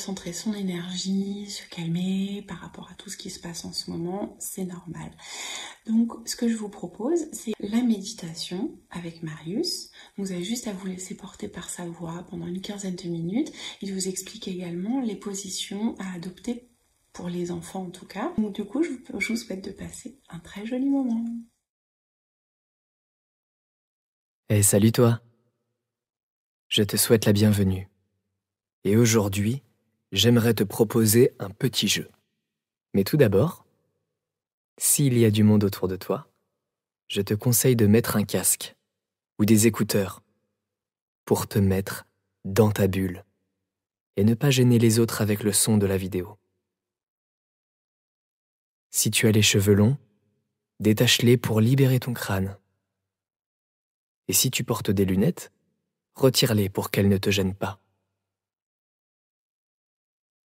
recentrer son énergie, se calmer par rapport à tout ce qui se passe en ce moment, c'est normal. Donc ce que je vous propose, c'est la méditation avec Marius. Vous avez juste à vous laisser porter par sa voix pendant une quinzaine de minutes. Il vous explique également les positions à adopter pour les enfants en tout cas. Donc du coup, je vous souhaite de passer un très joli moment. Hey, salut toi! Je te souhaite la bienvenue. Et aujourd'hui, j'aimerais te proposer un petit jeu. Mais tout d'abord, s'il y a du monde autour de toi, je te conseille de mettre un casque ou des écouteurs pour te mettre dans ta bulle et ne pas gêner les autres avec le son de la vidéo. Si tu as les cheveux longs, détache-les pour libérer ton crâne. Et si tu portes des lunettes, retire-les pour qu'elles ne te gênent pas.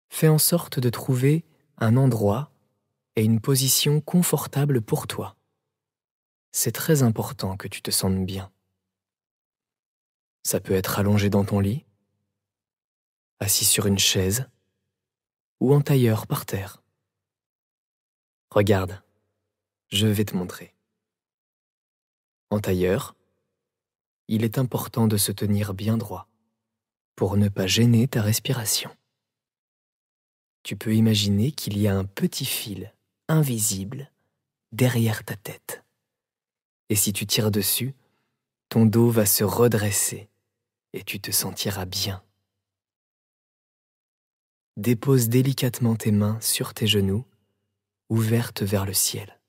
Fais en sorte de trouver un endroit et une position confortable pour toi. C'est très important que tu te sentes bien. Ça peut être allongé dans ton lit, assis sur une chaise ou en tailleur par terre. Regarde, je vais te montrer. En tailleur, il est important de se tenir bien droit pour ne pas gêner ta respiration. Tu peux imaginer qu'il y a un petit fil invisible derrière ta tête. Et si tu tires dessus, ton dos va se redresser et tu te sentiras bien. Dépose délicatement tes mains sur tes genoux, ouvertes vers le ciel.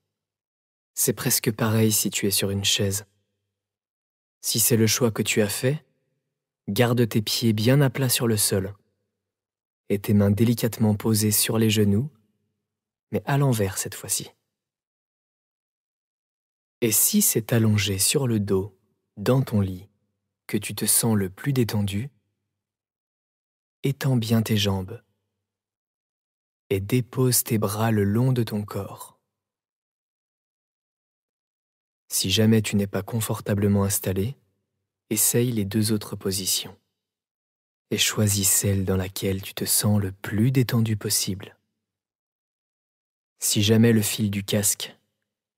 C'est presque pareil si tu es sur une chaise. Si c'est le choix que tu as fait, garde tes pieds bien à plat sur le sol et tes mains délicatement posées sur les genoux, mais à l'envers cette fois-ci. Et si c'est allongé sur le dos, dans ton lit, que tu te sens le plus détendu, étends bien tes jambes et dépose tes bras le long de ton corps. Si jamais tu n'es pas confortablement installé, essaye les deux autres positions et choisis celle dans laquelle tu te sens le plus détendu possible. Si jamais le fil du casque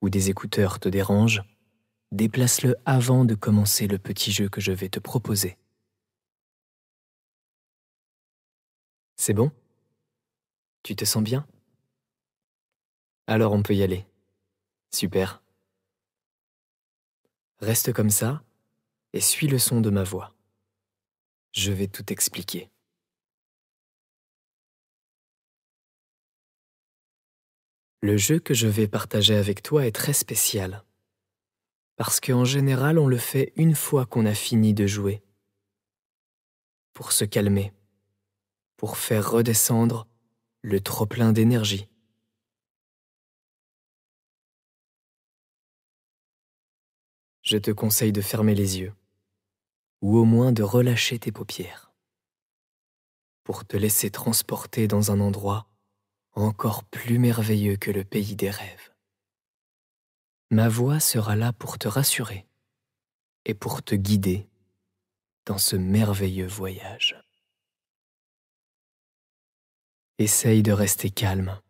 ou des écouteurs te dérange, déplace-le avant de commencer le petit jeu que je vais te proposer. C'est bon? Tu te sens bien? Alors on peut y aller. Super. Reste comme ça et suis le son de ma voix. Je vais tout expliquer. Le jeu que je vais partager avec toi est très spécial. Parce qu'en général, on le fait une fois qu'on a fini de jouer. Pour se calmer. Pour faire redescendre le trop-plein d'énergie. Je te conseille de fermer les yeux. Ou au moins de relâcher tes paupières. Pour te laisser transporter dans un endroit encore plus merveilleux que le pays des rêves. Ma voix sera là pour te rassurer et pour te guider dans ce merveilleux voyage. Essaye de rester calme,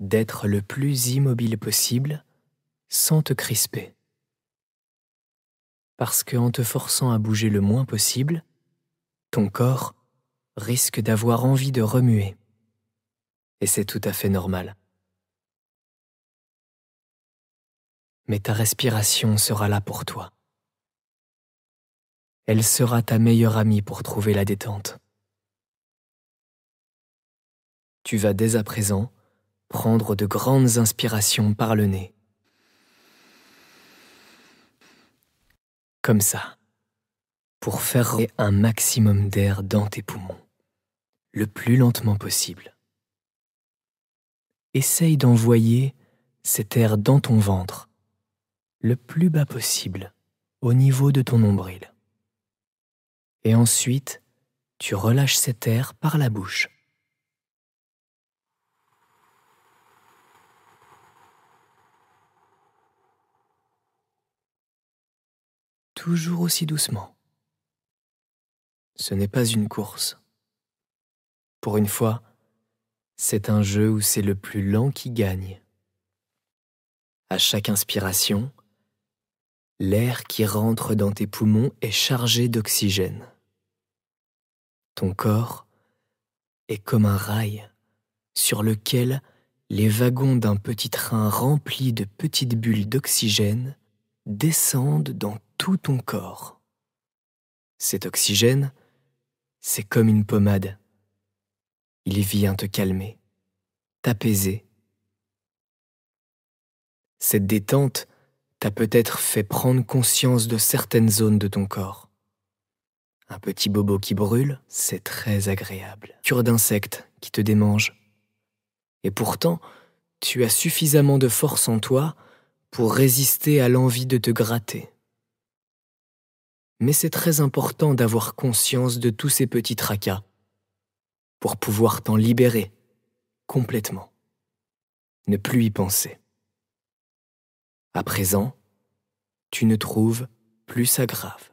d'être le plus immobile possible sans te crisper. Parce qu'en te forçant à bouger le moins possible, ton corps risque d'avoir envie de remuer. Et c'est tout à fait normal. Mais ta respiration sera là pour toi. Elle sera ta meilleure amie pour trouver la détente. Tu vas dès à présent prendre de grandes inspirations par le nez. Comme ça, pour faire rentrer un maximum d'air dans tes poumons, le plus lentement possible. Essaye d'envoyer cet air dans ton ventre, le plus bas possible, au niveau de ton nombril. Et ensuite, tu relâches cet air par la bouche. Toujours aussi doucement. Ce n'est pas une course. Pour une fois, c'est un jeu où c'est le plus lent qui gagne. À chaque inspiration, l'air qui rentre dans tes poumons est chargé d'oxygène. Ton corps est comme un rail sur lequel les wagons d'un petit train rempli de petites bulles d'oxygène descendent dans tout ton corps. Cet oxygène, c'est comme une pommade. Il vient te calmer, t'apaiser. Cette détente t'a peut-être fait prendre conscience de certaines zones de ton corps. Un petit bobo qui brûle, c'est très agréable. Cure d'insectes qui te démangent. Et pourtant, tu as suffisamment de force en toi pour résister à l'envie de te gratter. Mais c'est très important d'avoir conscience de tous ces petits tracas pour pouvoir t'en libérer complètement. Ne plus y penser. À présent, tu ne trouves plus ça grave.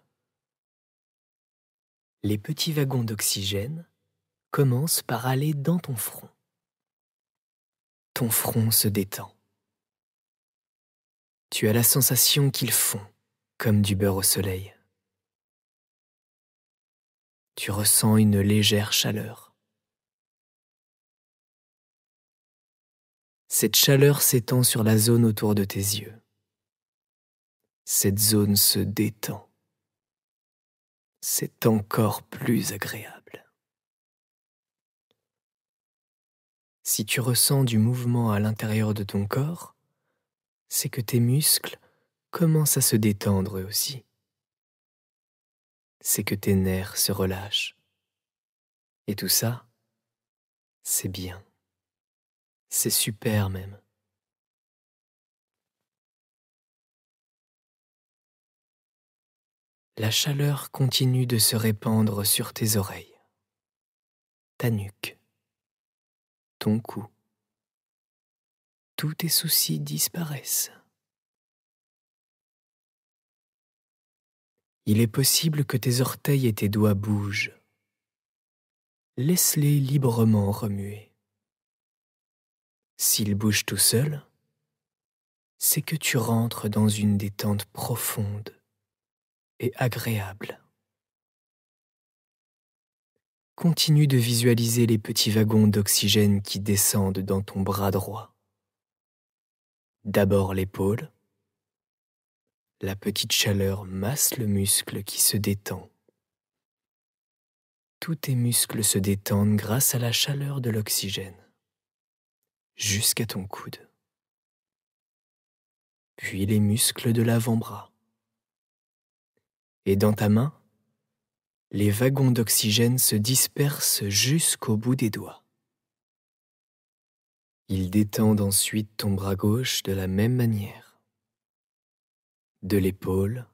Les petits wagons d'oxygène commencent par aller dans ton front. Ton front se détend. Tu as la sensation qu'ils fond comme du beurre au soleil. Tu ressens une légère chaleur. Cette chaleur s'étend sur la zone autour de tes yeux. Cette zone se détend. C'est encore plus agréable. Si tu ressens du mouvement à l'intérieur de ton corps, c'est que tes muscles commencent à se détendre eux aussi. C'est que tes nerfs se relâchent. Et tout ça, c'est bien. C'est super même. La chaleur continue de se répandre sur tes oreilles, ta nuque, ton cou. Tous tes soucis disparaissent. Il est possible que tes orteils et tes doigts bougent. Laisse-les librement remuer. S'ils bougent tout seuls, c'est que tu rentres dans une détente profonde et agréable. Continue de visualiser les petits wagons d'oxygène qui descendent dans ton bras droit. D'abord l'épaule. La petite chaleur masse le muscle qui se détend. Tous tes muscles se détendent grâce à la chaleur de l'oxygène, jusqu'à ton coude. Puis les muscles de l'avant-bras. Et dans ta main, les wagons d'oxygène se dispersent jusqu'au bout des doigts. Ils détendent ensuite ton bras gauche de la même manière. De l'épaule,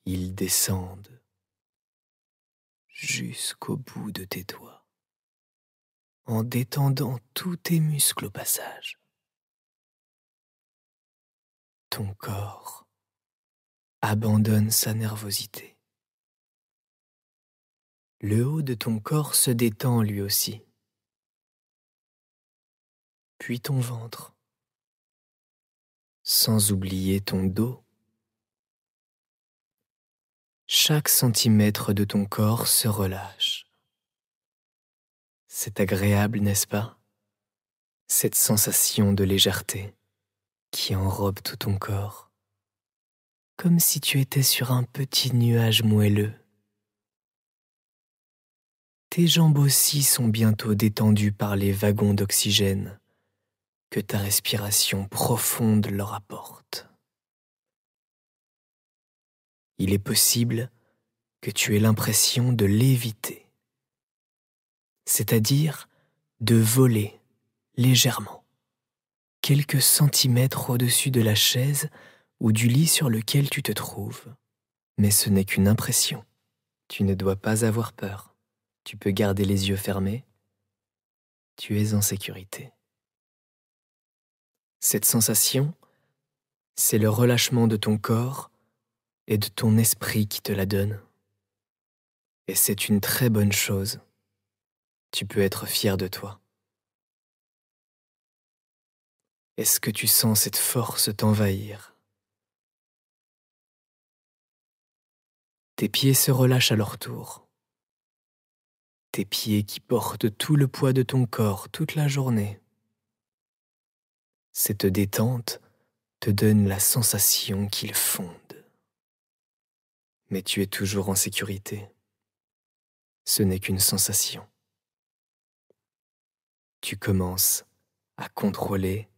ils descendent jusqu'au bout de tes doigts, en détendant tous tes muscles au passage. Ton corps abandonne sa nervosité. Le haut de ton corps se détend lui aussi. Puis ton ventre, sans oublier ton dos. Chaque centimètre de ton corps se relâche. C'est agréable, n'est-ce pas? Cette sensation de légèreté qui enrobe tout ton corps, comme si tu étais sur un petit nuage moelleux. Tes jambes aussi sont bientôt détendues par les wagons d'oxygène que ta respiration profonde leur apporte. Il est possible que tu aies l'impression de léviter, c'est-à-dire de voler légèrement, quelques centimètres au-dessus de la chaise ou du lit sur lequel tu te trouves. Mais ce n'est qu'une impression. Tu ne dois pas avoir peur. Tu peux garder les yeux fermés. Tu es en sécurité. Cette sensation, c'est le relâchement de ton corps et de ton esprit qui te la donne. Et c'est une très bonne chose. Tu peux être fier de toi. Est-ce que tu sens cette force t'envahir? Tes pieds se relâchent à leur tour. Tes pieds qui portent tout le poids de ton corps toute la journée. Cette détente te donne la sensation qu'ils fondent. Mais tu es toujours en sécurité. Ce n'est qu'une sensation. Tu commences à contrôler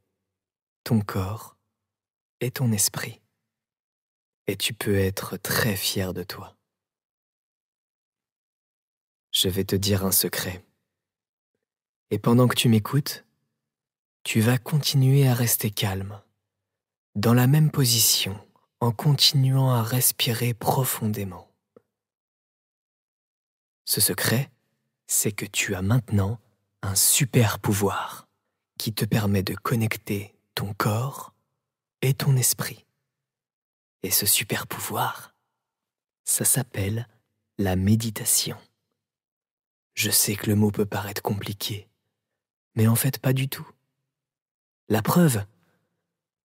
ton corps et ton esprit. Et tu peux être très fier de toi. Je vais te dire un secret. Et pendant que tu m'écoutes, tu vas continuer à rester calme, dans la même position, en continuant à respirer profondément. Ce secret, c'est que tu as maintenant un super pouvoir qui te permet de connecter ton corps et ton esprit. Et ce super pouvoir, ça s'appelle la méditation. Je sais que le mot peut paraître compliqué, mais en fait pas du tout. La preuve,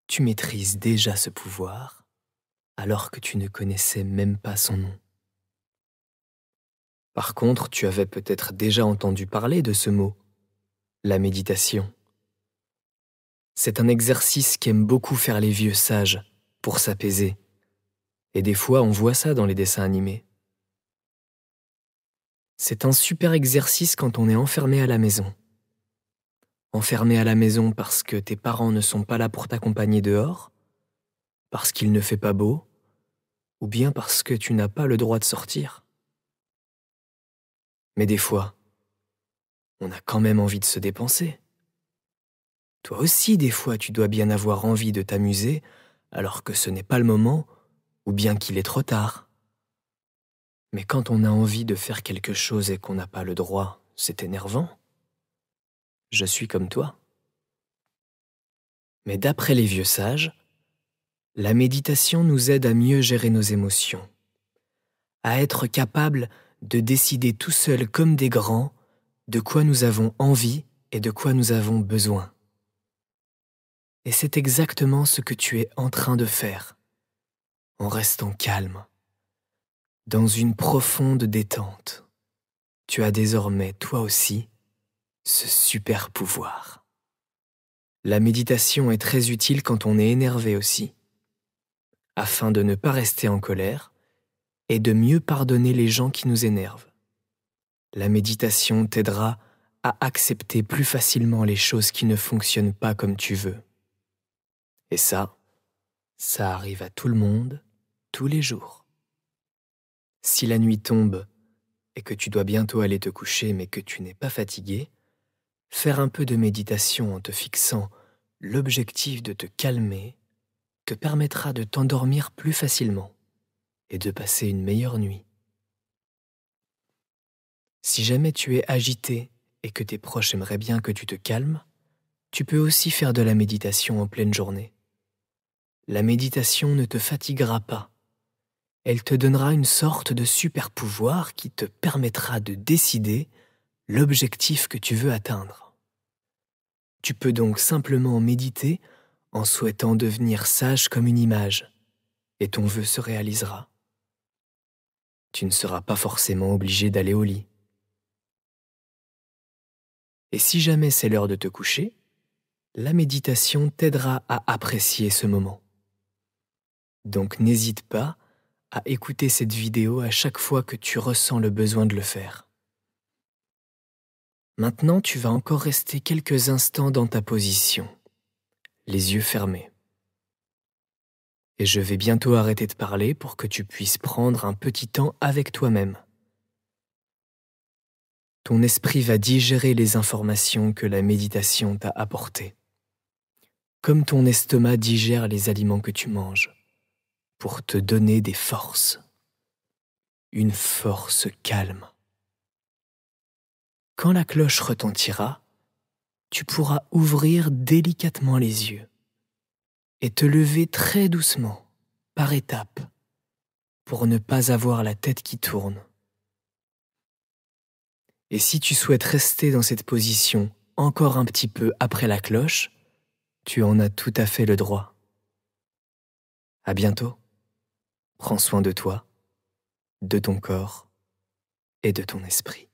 tu maîtrises déjà ce pouvoir alors que tu ne connaissais même pas son nom. Par contre, tu avais peut-être déjà entendu parler de ce mot, la méditation. C'est un exercice qu'aiment beaucoup faire les vieux sages pour s'apaiser. Et des fois, on voit ça dans les dessins animés. C'est un super exercice quand on est enfermé à la maison. Enfermé à la maison parce que tes parents ne sont pas là pour t'accompagner dehors, parce qu'il ne fait pas beau, ou bien parce que tu n'as pas le droit de sortir. Mais des fois, on a quand même envie de se dépenser. Toi aussi, des fois, tu dois bien avoir envie de t'amuser alors que ce n'est pas le moment, ou bien qu'il est trop tard. Mais quand on a envie de faire quelque chose et qu'on n'a pas le droit, c'est énervant. Je suis comme toi. Mais d'après les vieux sages, la méditation nous aide à mieux gérer nos émotions, à être capable de décider tout seul comme des grands de quoi nous avons envie et de quoi nous avons besoin. Et c'est exactement ce que tu es en train de faire, en restant calme, dans une profonde détente. Tu as désormais, toi aussi, ce super pouvoir. La méditation est très utile quand on est énervé aussi, afin de ne pas rester en colère et de mieux pardonner les gens qui nous énervent. La méditation t'aidera à accepter plus facilement les choses qui ne fonctionnent pas comme tu veux. Et ça arrive à tout le monde, tous les jours. Si la nuit tombe et que tu dois bientôt aller te coucher mais que tu n'es pas fatigué, faire un peu de méditation en te fixant l'objectif de te calmer te permettra de t'endormir plus facilement et de passer une meilleure nuit. Si jamais tu es agité et que tes proches aimeraient bien que tu te calmes, tu peux aussi faire de la méditation en pleine journée. La méditation ne te fatiguera pas. Elle te donnera une sorte de super pouvoir qui te permettra de décider l'objectif que tu veux atteindre. Tu peux donc simplement méditer en souhaitant devenir sage comme une image, et ton vœu se réalisera. Tu ne seras pas forcément obligé d'aller au lit. Et si jamais c'est l'heure de te coucher, la méditation t'aidera à apprécier ce moment. Donc n'hésite pas à écouter cette vidéo à chaque fois que tu ressens le besoin de le faire. Maintenant, tu vas encore rester quelques instants dans ta position, les yeux fermés. Et je vais bientôt arrêter de parler pour que tu puisses prendre un petit temps avec toi-même. Ton esprit va digérer les informations que la méditation t'a apportées, comme ton estomac digère les aliments que tu manges, pour te donner des forces, une force calme. Quand la cloche retentira, tu pourras ouvrir délicatement les yeux et te lever très doucement, par étapes, pour ne pas avoir la tête qui tourne. Et si tu souhaites rester dans cette position encore un petit peu après la cloche, tu en as tout à fait le droit. À bientôt. Prends soin de toi, de ton corps et de ton esprit.